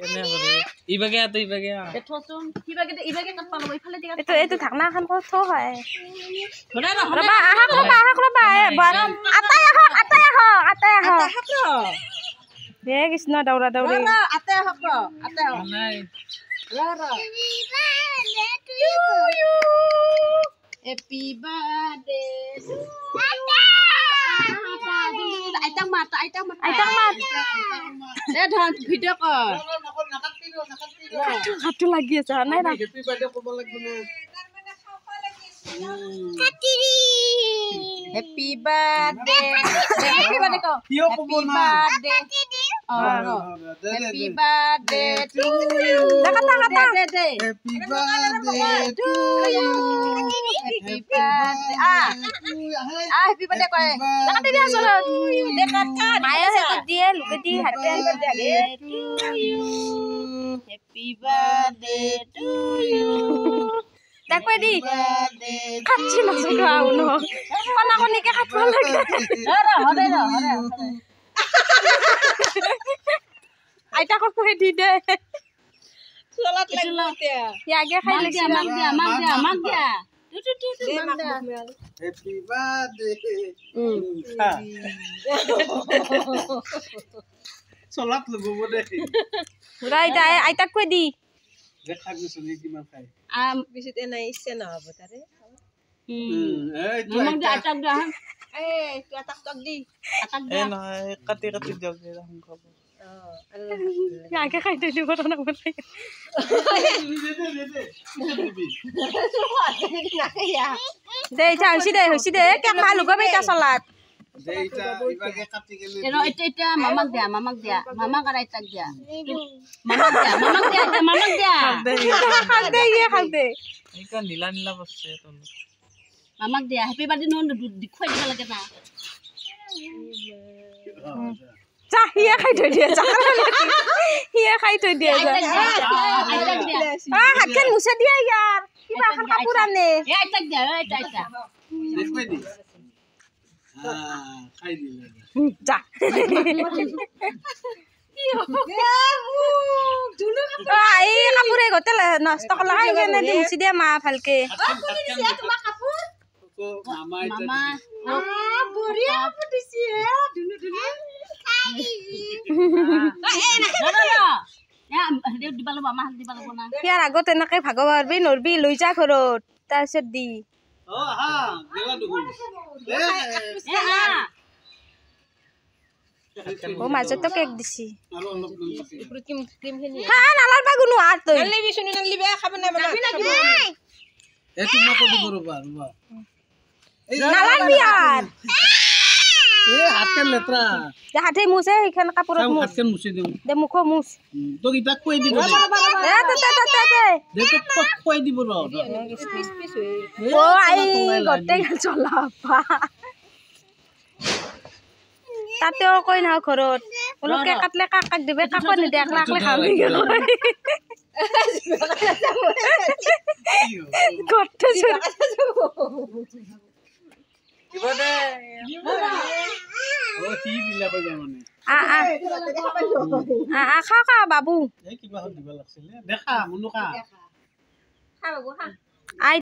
কেনে কৰে ইবাগে আ তুই ইবাগে আ এঠোচোন ইবাগে কাট পালো ইফালে দিগা এইটো ঢাকনা খান কত থো হয় হনা না ৰবা আহক ৰবা আটাই আহক হে কৃষ্ণ দৌৰা দৌৰি আতে হক আতে হক নাই হ্যাপি বার্থডে আইতা মাত এ ধন ভিডিও কর হাতটো লাগি আছে নাই না হ্যাপি বার্থডে কব লাগব না হ্যাপি বার্থডে কো কিও কব না হ্যাপি বার্থডে টু ইউ দেখা দে happy birthday to you happy birthday happy birthday কয় দেখা দিবি আসলে দেখা মায়ে হে দিয়ে লুকে দি হাতে to you happy birthday to you দেখো দি খাচ্ছি না শুধু আউনো কোনা কোনিকে খাব লাগে হরে আইতা কো দি দে চলাত লাগতে ইয়াগে খাই লাগি মাগ দিয়া হ্যাপি বার্থডে চলাত লগব দেখি রাই দাই আইতা কই দি দেখা গছনি কিমান খাই বিছিতে নাই ইচ্ছে না হব তারে এই মাগ দিয়া আটাক দিয়া তুই আটাক দি এ নহয় কাটি দিয়ক এখন খাব ইয়াগে খাই দি ঘটনা বলে দে হইছি দে কে খা লুকা বেটা চলাত দেইটা ইবাগে কাটি গেলে এটা মামাক দিয়া মামাক আর আইতাক দিয়া মামাক দিয়া খাল দে ইয়ে খাল দে এইটা নীলা নীলা বসছে তল মামাক দিয়া হ্যাপি বার্থডে নো দেখুৱাই দিব লাগে না যা হিয়া খাই থৈ দিয়া যা হিয়া খাই থৈ দিয়া যা আইতাক দিয়া হাতখন মুছে দিয়া ইয়াৰ কিবা এখন কাপোৰ আনে আইতাক দিয়া আইতা দেখবাই দি খাই দিলে যা এই কাপোৰে গোটেই নষ্ট কৰলা কেনে দি মুছি দিয়া মা ভালকে মামা বঢ়িয়া পুটিছি দুনু দিবালো মামা দিবালো না ইয়াৰ আগত এনেকে ভাগব পাৰবি নৰবি লৈ যা ঘৰত তাৰপিছত দি ও মাজতো কেক দিছি হ্যাঁ নালাৰ বা গুনো আর তই নালিবি শুনি নালিবি খাব না এ তুমি কো দিব ৰবা নালাৰ বিয়াৰ এ হাতে লেত্ৰা যে হাতে মুছে সেইখান কাপোৰত মুছ হাতে মুছি দিম দে মুখ মুছ তো ইটা কই দিব এ দে তো কই দিব ৰ ও আই গোটেই চলা পা তাতেও কই না ঘৰত লোকে কাটলে কাক দিবে কাকো নিদে একলা একলা খাবি কত কিবা দে ও কি দিলা কই মানে খা বাবু এই কিবা দিব লাগছিল দেখা মুনুকা খা বাবু খা আই